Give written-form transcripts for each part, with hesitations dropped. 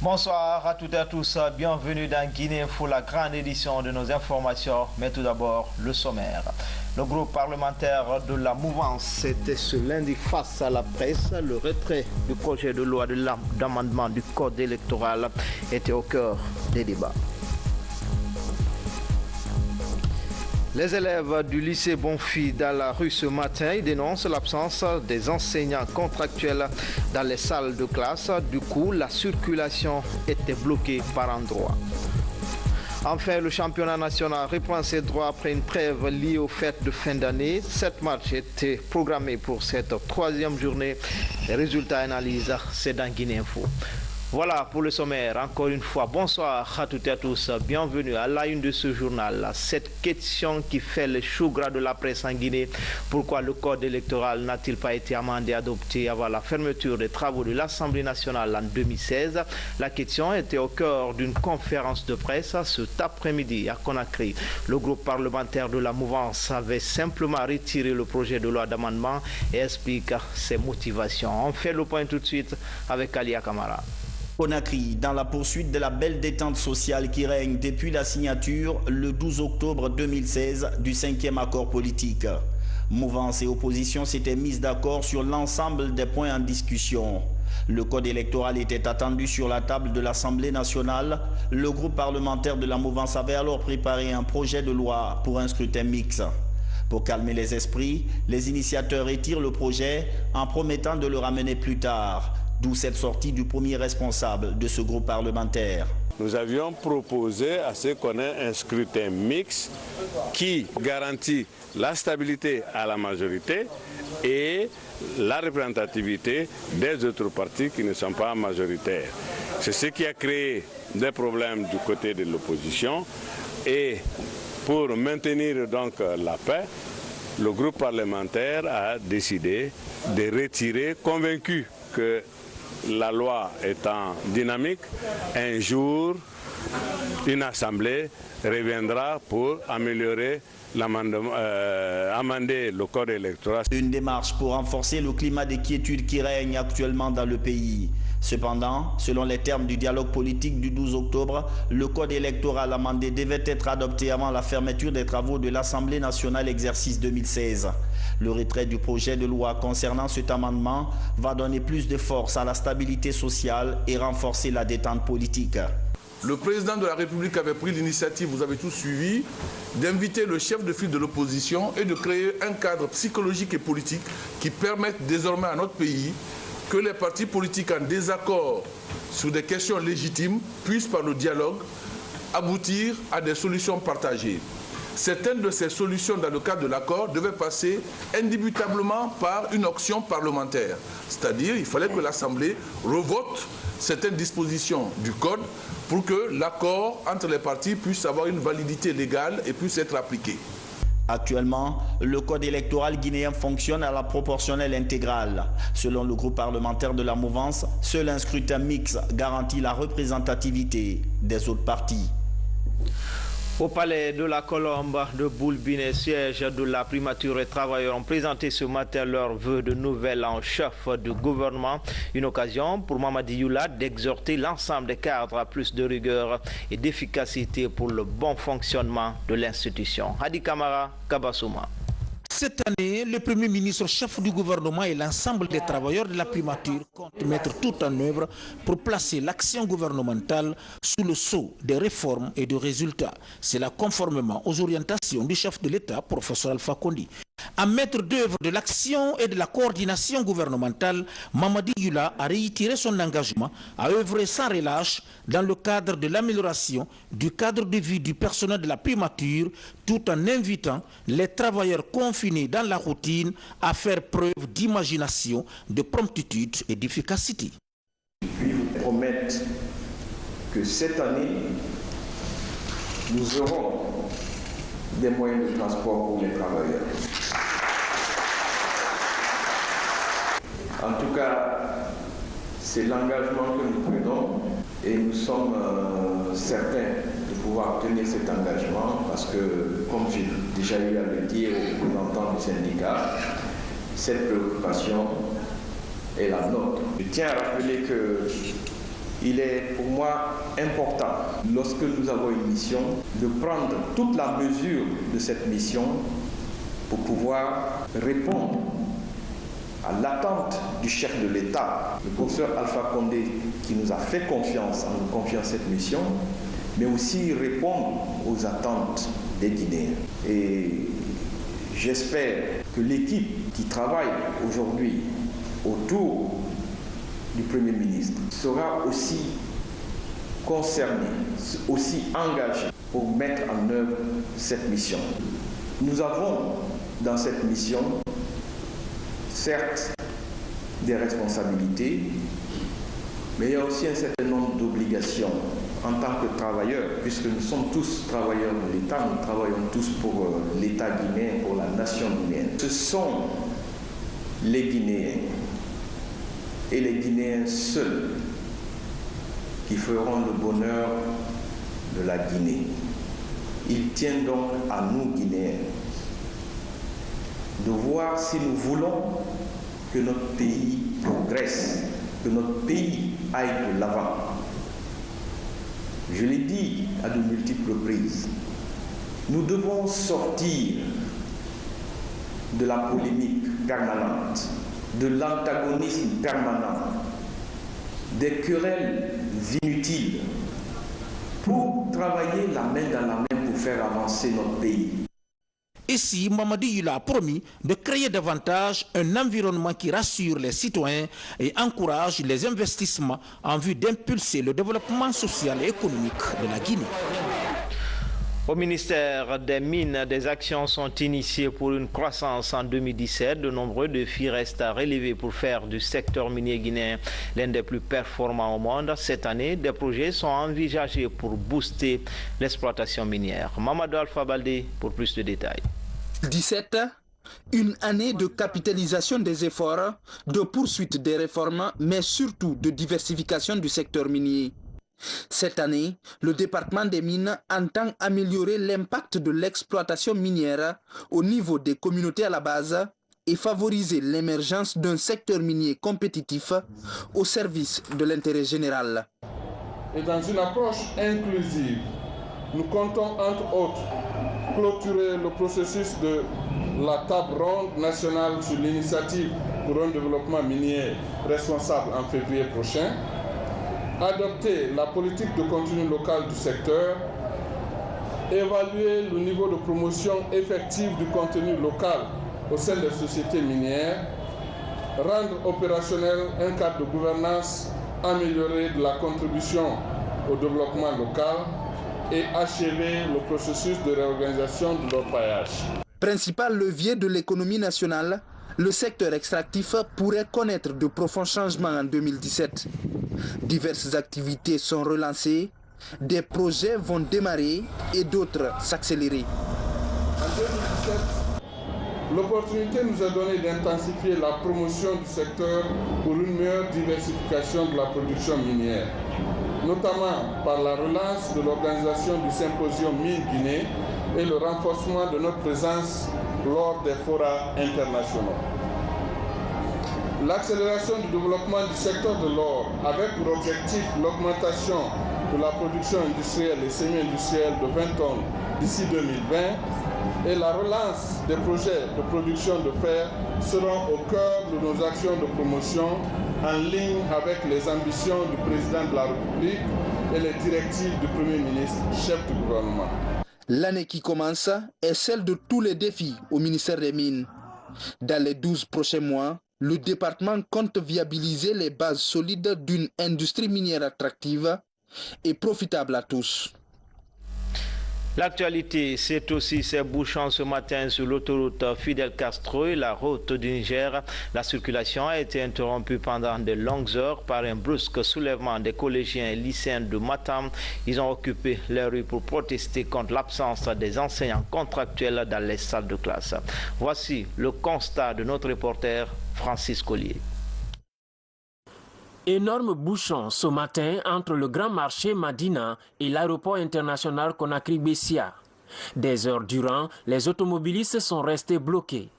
Bonsoir à toutes et à tous, bienvenue dans Guinée Info, la grande édition de nos informations, mais tout d'abord le sommaire. Le groupe parlementaire de la mouvance était ce lundi face à la presse. Le retrait du projet de loi d'amendement du code électoral était au cœur des débats. Les élèves du lycée Bonfi dans la rue ce matin dénoncent l'absence des enseignants contractuels dans les salles de classe. Du coup, la circulation était bloquée par endroits. Enfin, le championnat national reprend ses droits après une trêve liée aux fêtes de fin d'année. 7 matchs étaient programmés pour cette troisième journée. Les résultats analysés, c'est dans Guinée Info. Voilà pour le sommaire. Encore une fois, bonsoir à toutes et à tous. Bienvenue à la une de ce journal. Cette question qui fait le chou gras de la presse en Guinée. Pourquoi le code électoral n'a-t-il pas été amendé et adopté avant la fermeture des travaux de l'Assemblée nationale en 2016? La question était au cœur d'une conférence de presse cet après-midi à Conakry. Le groupe parlementaire de la mouvance avait simplement retiré le projet de loi d'amendement et explique ses motivations. On fait le point tout de suite avec Alia Kamara. Conakry, dans la poursuite de la belle détente sociale qui règne depuis la signature le 12 octobre 2016 du 5e accord politique. Mouvance et opposition s'étaient mises d'accord sur l'ensemble des points en discussion. Le code électoral était attendu sur la table de l'Assemblée nationale. Le groupe parlementaire de la mouvance avait alors préparé un projet de loi pour un scrutin mixte. Pour calmer les esprits, les initiateurs retirent le projet en promettant de le ramener plus tard. D'où cette sortie du premier responsable de ce groupe parlementaire. Nous avions proposé à ce qu'on ait un scrutin mixte qui garantit la stabilité à la majorité et la représentativité des autres partis qui ne sont pas majoritaires. C'est ce qui a créé des problèmes du côté de l'opposition et pour maintenir donc la paix, le groupe parlementaire a décidé de retirer, convaincu que la loi étant dynamique, un jour, une assemblée reviendra pour améliorer amender le code électoral. Une démarche pour renforcer le climat de quiétude qui règne actuellement dans le pays. Cependant, selon les termes du dialogue politique du 12 octobre, le code électoral amendé devait être adopté avant la fermeture des travaux de l'Assemblée nationale exercice 2016. Le retrait du projet de loi concernant cet amendement va donner plus de force à la stabilité sociale et renforcer la détente politique. Le président de la République avait pris l'initiative, vous avez tous suivi, d'inviter le chef de file de l'opposition et de créer un cadre psychologique et politique qui permette désormais à notre pays que les partis politiques en désaccord sur des questions légitimes puissent, par le dialogue, aboutir à des solutions partagées. Certaines de ces solutions dans le cadre de l'accord devaient passer indubitablement par une option parlementaire. C'est-à-dire qu'il fallait que l'Assemblée revote certaines dispositions du Code pour que l'accord entre les partis puisse avoir une validité légale et puisse être appliqué. Actuellement, le code électoral guinéen fonctionne à la proportionnelle intégrale. Selon le groupe parlementaire de la mouvance, seul un scrutin mixte garantit la représentativité des autres partis. Au palais de la Colombe de Boulbine, siège de la primature, les travailleurs ont présenté ce matin leurs vœux de nouvel en chef du gouvernement. Une occasion pour Mamadi Youla d'exhorter l'ensemble des cadres à plus de rigueur et d'efficacité pour le bon fonctionnement de l'institution. Hadi Kamara, Kabasouma. Cette année, le Premier ministre, chef du gouvernement et l'ensemble des travailleurs de la primature comptent mettre tout en œuvre pour placer l'action gouvernementale sous le sceau des réformes et de résultats. C'est là conformément aux orientations du chef de l'État, professeur Alpha Kondi. À maître d'œuvre de l'action et de la coordination gouvernementale, Mamadi Youla a réitéré son engagement à œuvrer sans relâche dans le cadre de l'amélioration du cadre de vie du personnel de la primature, tout en invitant les travailleurs confinés dans la routine à faire preuve d'imagination, de promptitude et d'efficacité. Puis vous promettre que cette année, nous aurons des moyens de transport pour les travailleurs. En tout cas, c'est l'engagement que nous prenons et nous sommes certains de pouvoir tenir cet engagement parce que, comme j'ai déjà eu à le dire aux représentants du syndicat, cette préoccupation est la nôtre. Je tiens à rappeler qu'il est pour moi important, lorsque nous avons une mission, de prendre toute la mesure de cette mission pour pouvoir répondre à l'attente du chef de l'État, le professeur Alpha Condé, qui nous a fait confiance en nous confiant cette mission, mais aussi répondre aux attentes des Guinéens. Et j'espère que l'équipe qui travaille aujourd'hui autour du Premier ministre sera aussi concernée, aussi engagée pour mettre en œuvre cette mission. Nous avons dans cette mission, certes, des responsabilités, mais il y a aussi un certain nombre d'obligations en tant que travailleurs, puisque nous sommes tous travailleurs de l'État, nous travaillons tous pour l'État guinéen, pour la nation guinéenne. Ce sont les Guinéens et les Guinéens seuls qui feront le bonheur de la Guinée. Il tient donc à nous, Guinéens, de voir si nous voulons que notre pays progresse, que notre pays aille de l'avant. Je l'ai dit à de multiples reprises, nous devons sortir de la polémique permanente, de l'antagonisme permanent, des querelles inutiles, pour travailler la main dans la main pour faire avancer notre pays. Ici, Mamadi Yula a promis de créer davantage un environnement qui rassure les citoyens et encourage les investissements en vue d'impulser le développement social et économique de la Guinée. Au ministère des Mines, des actions sont initiées pour une croissance en 2017. De nombreux défis restent à relever pour faire du secteur minier guinéen l'un des plus performants au monde. Cette année, des projets sont envisagés pour booster l'exploitation minière. Mamadou Alpha Baldé pour plus de détails. 17, une année de capitalisation des efforts, de poursuite des réformes, mais surtout de diversification du secteur minier. Cette année, le département des mines entend améliorer l'impact de l'exploitation minière au niveau des communautés à la base et favoriser l'émergence d'un secteur minier compétitif au service de l'intérêt général. Et dans une approche inclusive, nous comptons entre autres clôturer le processus de la table ronde nationale sur l'initiative pour un développement minier responsable en février prochain, adopter la politique de contenu local du secteur, évaluer le niveau de promotion effective du contenu local au sein des sociétés minières, rendre opérationnel un cadre de gouvernance amélioré de la contribution au développement local et achever le processus de réorganisation de l'orpaillage. Principal levier de l'économie nationale, le secteur extractif pourrait connaître de profonds changements en 2017. Diverses activités sont relancées, des projets vont démarrer et d'autres s'accélérer. En 2017, l'opportunité nous a donné d'intensifier la promotion du secteur pour une meilleure diversification de la production minière, notamment par la relance de l'organisation du symposium Mine Guinée et le renforcement de notre présence lors des forats internationaux. L'accélération du développement du secteur de l'or avec pour objectif l'augmentation de la production industrielle et semi-industrielle de 20 tonnes d'ici 2020 et la relance des projets de production de fer seront au cœur de nos actions de promotion en ligne avec les ambitions du président de la République et les directives du Premier ministre, chef du gouvernement. L'année qui commence est celle de tous les défis au ministère des Mines. Dans les 12 prochains mois, le département compte viabiliser les bases solides d'une industrie minière attractive et profitable à tous. L'actualité, c'est aussi ces bouchons ce matin sur l'autoroute Fidel Castro et la route du Niger. La circulation a été interrompue pendant de longues heures par un brusque soulèvement des collégiens et lycéens de Matam. Ils ont occupé les rues pour protester contre l'absence des enseignants contractuels dans les salles de classe. Voici le constat de notre reporter Francis Collier. Énorme bouchon ce matin entre le grand marché Madina et l'aéroport international Conakry-Bessia. Des heures durant, les automobilistes sont restés bloqués.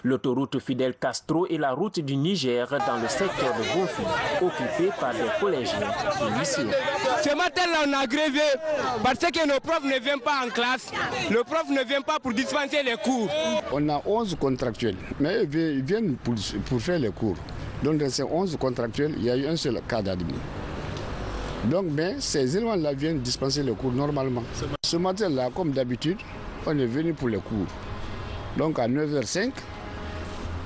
L'autoroute Fidel Castro est la route du Niger dans le secteur de Bonfi, occupée par des collégiens et lycéens. Ce matin-là, on a grévé parce que nos profs ne viennent pas en classe. Le prof ne vient pas pour dispenser les cours. On a 11 contractuels, mais ils viennent pour faire les cours. Donc dans ces 11 contractuels, il y a eu un seul cas d'admis. Donc mais ces éléments-là viennent dispenser les cours normalement. Ce matin-là, comme d'habitude, on est venu pour les cours. Donc à 9h05,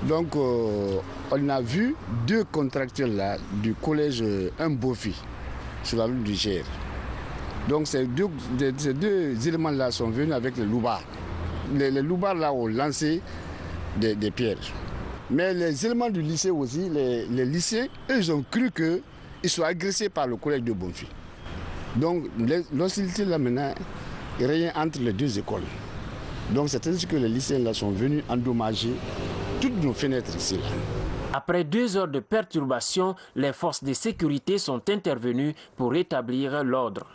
donc, on a vu 2 contractuels là, du collège Mbofi sur la route du Cher. Donc ces deux éléments-là sont venus avec les loubards. Les loubards là ont lancé des pierres. Mais les éléments du lycée aussi, les lycéens, eux, ils ont cru qu'ils soient agressés par le collège de Bonfi. Donc l'hostilité là maintenant règne entre les 2 écoles. Donc c'est ainsi que les lycéens là sont venus endommager toutes nos fenêtres ici. Après 2 heures de perturbation, les forces de sécurité sont intervenues pour rétablir l'ordre.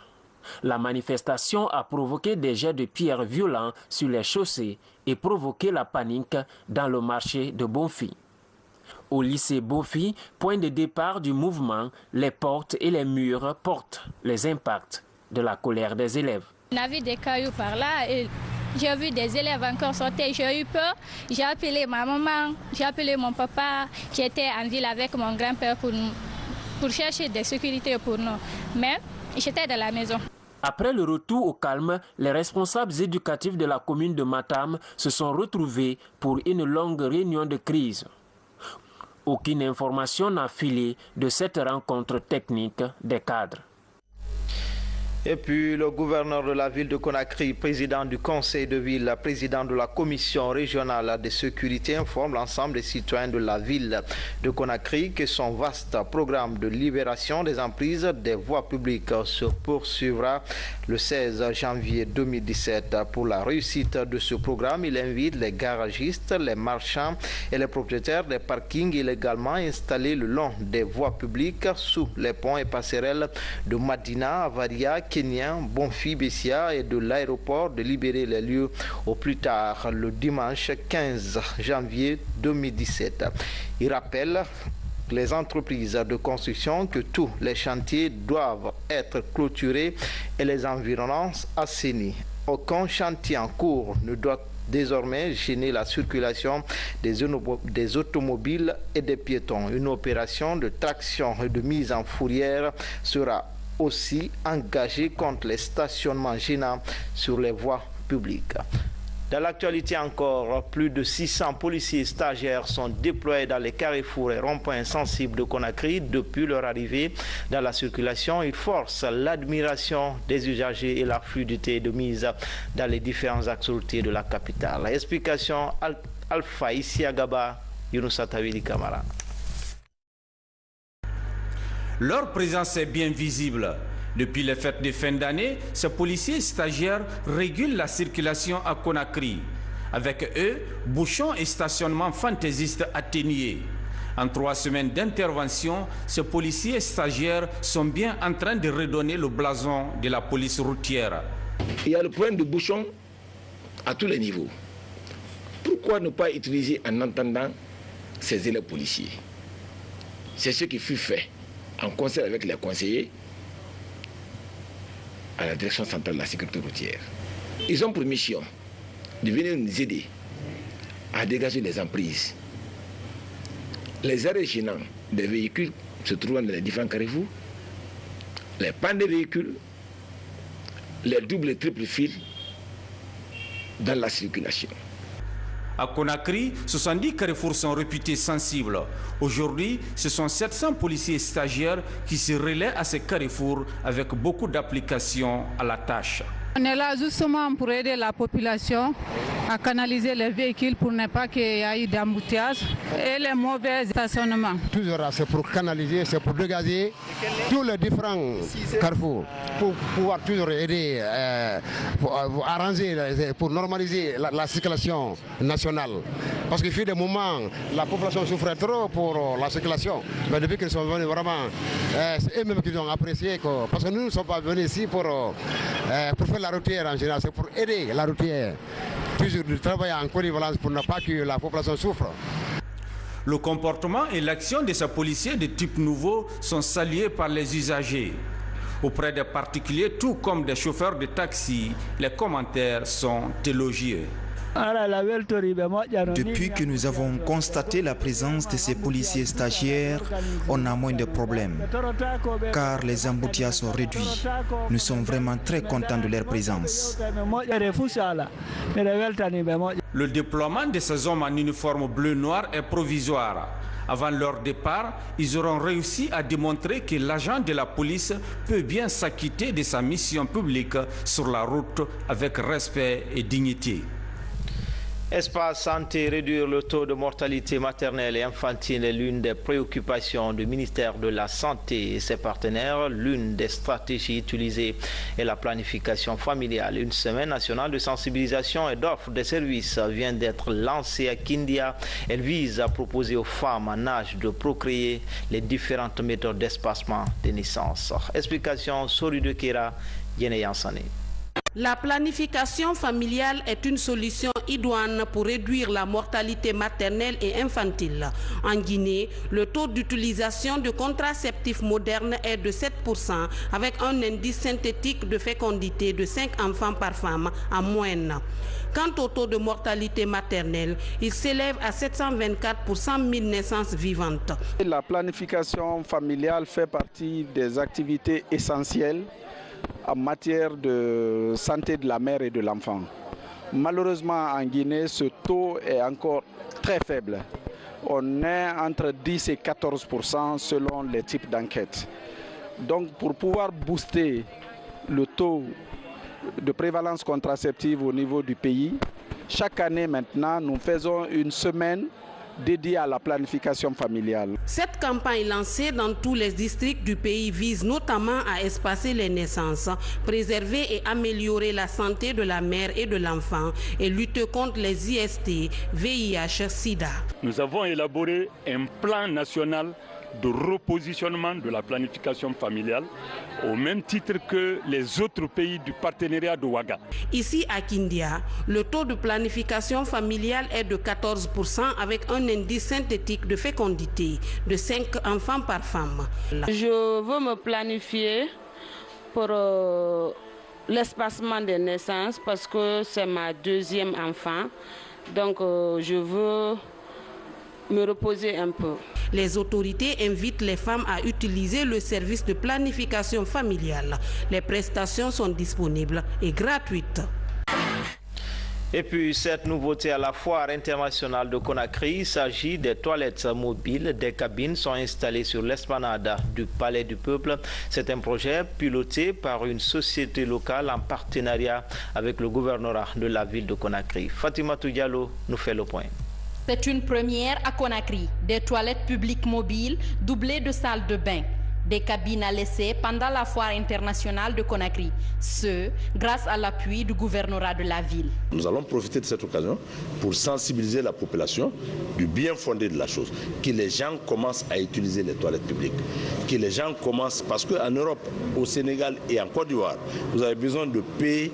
La manifestation a provoqué des jets de pierres violents sur les chaussées et provoqué la panique dans le marché de Bonfi. Au lycée Bonfi, point de départ du mouvement, les portes et les murs portent les impacts de la colère des élèves. On a vu des cailloux par là et j'ai vu des élèves encore sortir, j'ai eu peur. J'ai appelé ma maman, j'ai appelé mon papa qui était en ville avec mon grand-père pour chercher des sécurités pour nous. Mais j'étais dans la maison. Après le retour au calme, les responsables éducatifs de la commune de Matam se sont retrouvés pour une longue réunion de crise. Aucune information n'a filé de cette rencontre technique des cadres. Et puis le gouverneur de la ville de Conakry, président du conseil de ville, président de la commission régionale de sécurité informe l'ensemble des citoyens de la ville de Conakry que son vaste programme de libération des emprises des voies publiques se poursuivra le 16 janvier 2017. Pour la réussite de ce programme, il invite les garagistes, les marchands et les propriétaires des parkings illégalement installés le long des voies publiques sous les ponts et passerelles de Madina, Avaria, Kenya, Bonfi, Bessia et de l'aéroport de libérer les lieux au plus tard le dimanche 15 janvier 2017. Il rappelle les entreprises de construction que tous les chantiers doivent être clôturés et les environnements assainis. Aucun chantier en cours ne doit désormais gêner la circulation des automobiles et des piétons. Une opération de traction et de mise en fourrière sera aussi engagée contre les stationnements gênants sur les voies publiques. Dans l'actualité encore, plus de 600 policiers stagiaires sont déployés dans les carrefours et ronds-points sensibles de Conakry depuis leur arrivée dans la circulation. Ils forcent l'admiration des usagers et la fluidité de mise dans les différents axes routiers de la capitale. Explication Alpha Isiagaba, Younoussa Tawili Kamara. Leur présence est bien visible. Depuis les fêtes de fin d'année, ces policiers stagiaires régulent la circulation à Conakry. Avec eux, bouchons et stationnements fantaisistes atténués. En 3 semaines d'intervention, ces policiers stagiaires sont bien en train de redonner le blason de la police routière. Il y a le problème de bouchons à tous les niveaux. Pourquoi ne pas utiliser en entendant ces élèves policiers? C'est ce qui fut fait en concert avec les conseillers à la direction centrale de la sécurité routière. Ils ont pour mission de venir nous aider à dégager les emprises. Les arrêts gênants des véhicules se trouvant dans les différents carrefours, les pannes des véhicules, les doubles et triples fils dans la circulation. À Conakry, 70 carrefours sont réputés sensibles. Aujourd'hui, ce sont 700 policiers stagiaires qui se relaient à ces carrefours avec beaucoup d'applications à la tâche. On est là justement pour aider la population à canaliser les véhicules pour ne pas qu'il y ait d'embouteillage et les mauvais stationnements. Toujours c'est pour canaliser, c'est pour dégager tous les différents carrefours, pour pouvoir toujours aider, pour arranger, pour normaliser la circulation nationale. Parce qu'il y a des moments, la population souffrait trop pour la circulation. Mais depuis qu'ils sont venus, vraiment, c'est eux-mêmes qui ont apprécié. Parce que nous ne sommes pas venus ici pour faire la routière en général, c'est pour aider la routière. toujours de travailler en polyvalence pour ne pas que la population souffre. Le comportement et l'action de ces policiers de type nouveau sont salués par les usagers. Auprès des particuliers, tout comme des chauffeurs de taxi, les commentaires sont élogieux. Depuis que nous avons constaté la présence de ces policiers stagiaires, on a moins de problèmes, car les embouteillages sont réduits. Nous sommes vraiment très contents de leur présence. Le déploiement de ces hommes en uniforme bleu-noir est provisoire. Avant leur départ, ils auront réussi à démontrer que l'agent de la police peut bien s'acquitter de sa mission publique sur la route avec respect et dignité. Espace santé, réduire le taux de mortalité maternelle et infantile est l'une des préoccupations du ministère de la Santé et ses partenaires. L'une des stratégies utilisées est la planification familiale. Une semaine nationale de sensibilisation et d'offre de services vient d'être lancée à Kindia. Elle vise à proposer aux femmes en âge de procréer les différentes méthodes d'espacement des naissances. Explication Sori de Kera, Yene Yansane. La planification familiale est une solution idoine pour réduire la mortalité maternelle et infantile. En Guinée, le taux d'utilisation de contraceptifs modernes est de 7% avec un indice synthétique de fécondité de 5 enfants par femme en moyenne. Quant au taux de mortalité maternelle, il s'élève à 724 pour 100 000 naissances vivantes. La planification familiale fait partie des activités essentielles en matière de santé de la mère et de l'enfant. Malheureusement, en Guinée, ce taux est encore très faible. On est entre 10 et 14% selon les types d'enquêtes. Donc, pour pouvoir booster le taux de prévalence contraceptive au niveau du pays, chaque année maintenant, nous faisons une semaine dédiée à la planification familiale. Cette campagne lancée dans tous les districts du pays vise notamment à espacer les naissances, préserver et améliorer la santé de la mère et de l'enfant et lutter contre les IST, VIH, SIDA. Nous avons élaboré un plan national de repositionnement de la planification familiale au même titre que les autres pays du partenariat de Ouaga. Ici à Kindia, le taux de planification familiale est de 14% avec un indice synthétique de fécondité de 5 enfants par femme. Je veux me planifier pour l'espacement des naissances parce que c'est ma deuxième enfant. Donc je veux me reposer un peu. Les autorités invitent les femmes à utiliser le service de planification familiale. Les prestations sont disponibles et gratuites. Et puis cette nouveauté à la foire internationale de Conakry, il s'agit des toilettes mobiles. Des cabines sont installées sur l'esplanade du Palais du Peuple. C'est un projet piloté par une société locale en partenariat avec le gouvernorat de la ville de Conakry. Fatima Diallo nous fait le point. C'est une première à Conakry, des toilettes publiques mobiles doublées de salles de bain, des cabines à l'essai pendant la foire internationale de Conakry, ce grâce à l'appui du gouvernorat de la ville. Nous allons profiter de cette occasion pour sensibiliser la population du bien fondé de la chose, que les gens commencent à utiliser les toilettes publiques, que les gens commencent, parce qu'en Europe, au Sénégal et en Côte d'Ivoire, vous avez besoin de payer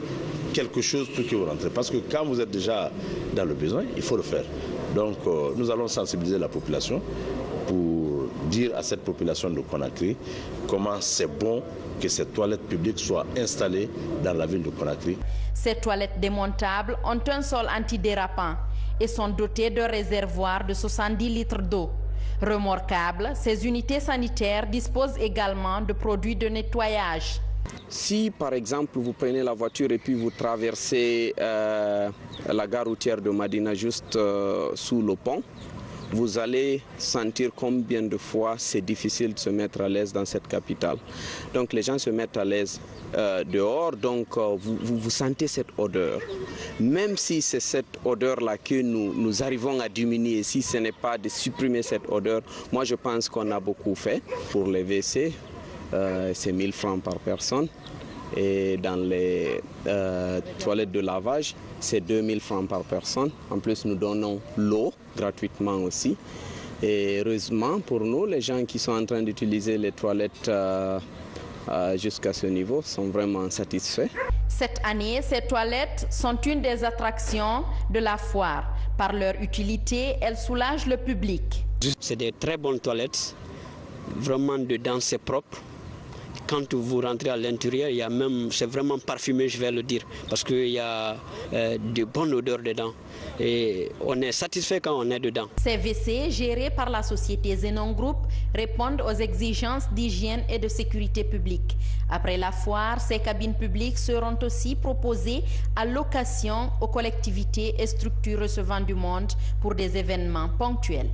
quelque chose pour que vous rentrez, parce que quand vous êtes déjà dans le besoin, il faut le faire. Donc nous allons sensibiliser la population pour dire à cette population de Conakry comment c'est bon que ces toilettes publiques soient installées dans la ville de Conakry. Ces toilettes démontables ont un sol antidérapant et sont dotées d'un réservoir de 70 litres d'eau. Remorquables, ces unités sanitaires disposent également de produits de nettoyage. Si par exemple vous prenez la voiture et puis vous traversez la gare routière de Madina juste sous le pont, vous allez sentir combien de fois c'est difficile de se mettre à l'aise dans cette capitale. Donc les gens se mettent à l'aise dehors, donc vous sentez cette odeur. Même si c'est cette odeur-là que nous arrivons à diminuer, si ce n'est pas de supprimer cette odeur, moi je pense qu'on a beaucoup fait pour les WC. C'est 1000 francs par personne et dans les toilettes de lavage c'est 2000 francs par personne. En plus nous donnons l'eau gratuitement aussi et heureusement pour nous les gens qui sont en train d'utiliser les toilettes jusqu'à ce niveau sont vraiment satisfaits. Cette année, ces toilettes sont une des attractions de la foire. Par leur utilité, elles soulagent le public. C'est des très bonnes toilettes. Vraiment, dedans, c'est propre. Quand vous rentrez à l'intérieur, il y a même, c'est vraiment parfumé, je vais le dire, parce qu'il y a de bonnes odeurs dedans. Et on est satisfait quand on est dedans. Ces WC, gérés par la société Zenon Group, répondent aux exigences d'hygiène et de sécurité publique. Après la foire, ces cabines publiques seront aussi proposées à location aux collectivités et structures recevant du monde pour des événements ponctuels.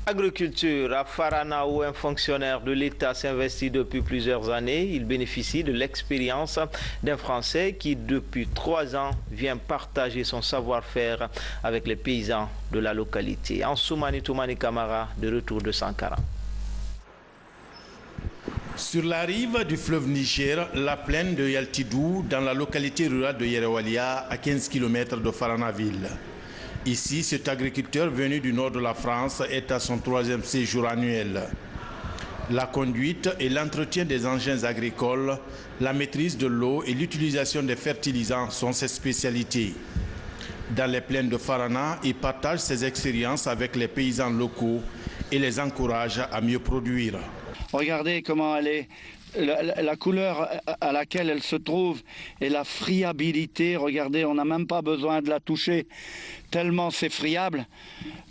Agriculture, à Farana, où un fonctionnaire de l'État s'investit depuis plusieurs années, il bénéficie de l'expérience d'un Français qui, depuis 3 ans, vient partager son savoir-faire avec les paysans de la localité. Ansoumani Toumani Kamara, de retour de Sankara. Sur la rive du fleuve Niger, la plaine de Yaltidou, dans la localité rurale de Yerewalia, à 15 km de Faranaville. Ici, cet agriculteur venu du nord de la France est à son 3e séjour annuel. La conduite et l'entretien des engins agricoles, la maîtrise de l'eau et l'utilisation des fertilisants sont ses spécialités. Dans les plaines de Farana, il partage ses expériences avec les paysans locaux et les encourage à mieux produire. Regardez comment elle est. La couleur à laquelle elle se trouve et la friabilité, regardez, on n'a même pas besoin de la toucher, tellement c'est friable.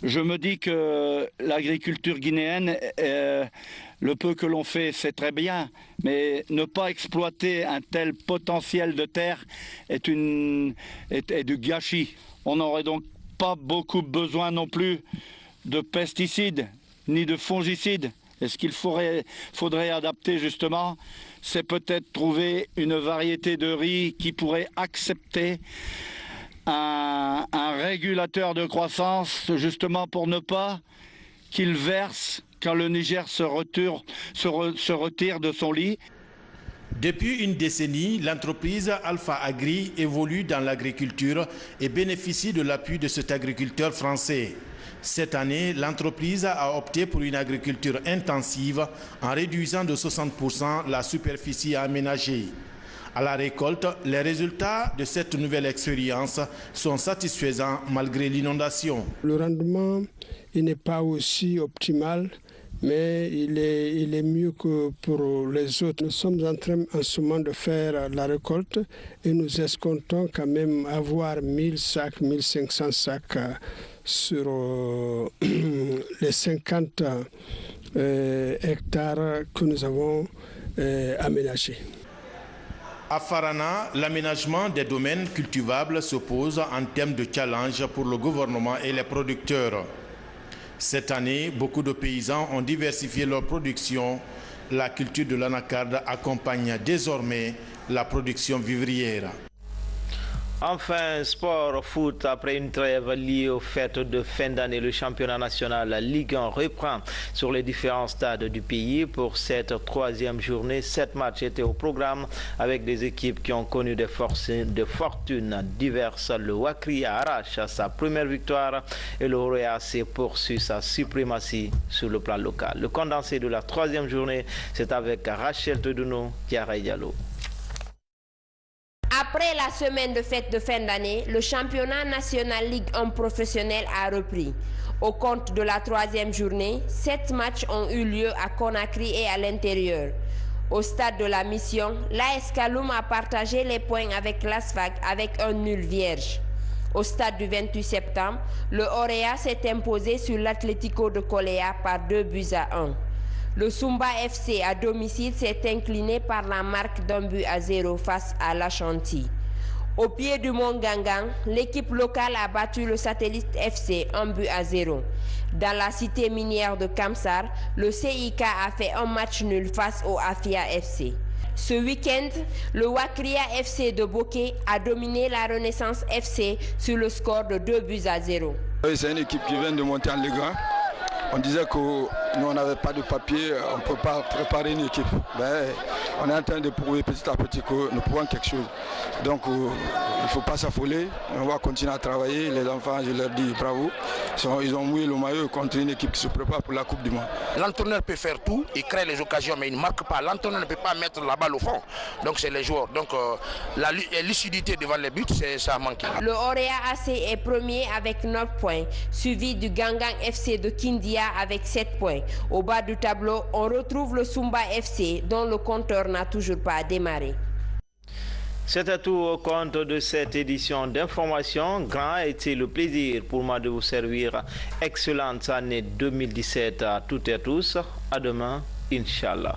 Je me dis que l'agriculture guinéenne, le peu que l'on fait, c'est très bien, mais ne pas exploiter un tel potentiel de terre est du gâchis. On n'aurait donc pas beaucoup besoin non plus de pesticides ni de fongicides. Et ce qu'il faudrait adapter justement, c'est peut-être trouver une variété de riz qui pourrait accepter un régulateur de croissance, justement pour ne pas qu'il verse quand le Niger se retire de son lit. Depuis une décennie, l'entreprise Alpha Agri évolue dans l'agriculture et bénéficie de l'appui de cet agriculteur français. Cette année, l'entreprise a opté pour une agriculture intensive en réduisant de 60% la superficie aménagée. À la récolte, les résultats de cette nouvelle expérience sont satisfaisants malgré l'inondation. Le rendement n'est pas aussi optimal, mais il est mieux que pour les autres. Nous sommes en train en ce moment de faire la récolte et nous escomptons quand même avoir 1000 sacs, 1500 sacs sur les 50 hectares que nous avons aménagés. À Farana, l'aménagement des domaines cultivables se pose en termes de challenge pour le gouvernement et les producteurs. Cette année, beaucoup de paysans ont diversifié leur production. La culture de l'anacarde accompagne désormais la production vivrière. Enfin, sport foot, après une trêve liée aux fêtes de fin d'année, le championnat national Ligue 1 reprend sur les différents stades du pays pour cette 3e journée. 7 matchs étaient au programme avec des équipes qui ont connu des fortunes diverses. Le Wakria arrache sa première victoire et le Royaume poursuit sa suprématie sur le plan local. Le condensé de la 3e journée, c'est avec Rachel Tedouno, Tiara Diallo. Après la semaine de fête de fin d'année, le championnat national Ligue 1 professionnel a repris. Au compte de la 3e journée, 7 matchs ont eu lieu à Conakry et à l'intérieur. Au stade de la mission, l'AS Kaloum a partagé les points avec l'ASFAC avec un nul vierge. Au stade du 28 septembre, le Orea s'est imposé sur l'Atlético de Coléa par 2-1. Le Sumba FC à domicile s'est incliné par la marque d'1-0 face à l'Ashanti. Au pied du Mont Gangang, l'équipe locale a battu le Satellite FC 1-0. Dans la cité minière de Kamsar, le CIK a fait un match nul face au Afia FC. Ce week-end, le Wakria FC de Bokeh a dominé la Renaissance FC sur le score de 2-0. C'est une équipe qui vient de monter en Ligue 1. On disait que nous, on n'avait pas de papier, on ne peut pas préparer une équipe. Ben, on est en train de prouver petit à petit que nous pouvons quelque chose. Donc il ne faut pas s'affoler, on va continuer à travailler. Les enfants, je leur dis bravo. Ils ont mouillé le maillot contre une équipe qui se prépare pour la Coupe du Monde. L'entraîneur peut faire tout, il crée les occasions, mais il ne marque pas. L'entraîneur ne peut pas mettre la balle au fond. Donc c'est les joueurs. Donc la lucidité devant les buts, ça a manqué. Le Orea AC est premier avec 9 points, suivi du Gangang FC de Kindia avec 7 points. Au bas du tableau, on retrouve le Sumba FC dont le compteur n'a toujours pas démarré. C'était tout au compte de cette édition d'information. Grand a été le plaisir pour moi de vous servir. Excellente année 2017 à toutes et à tous. À demain, Inch'Allah.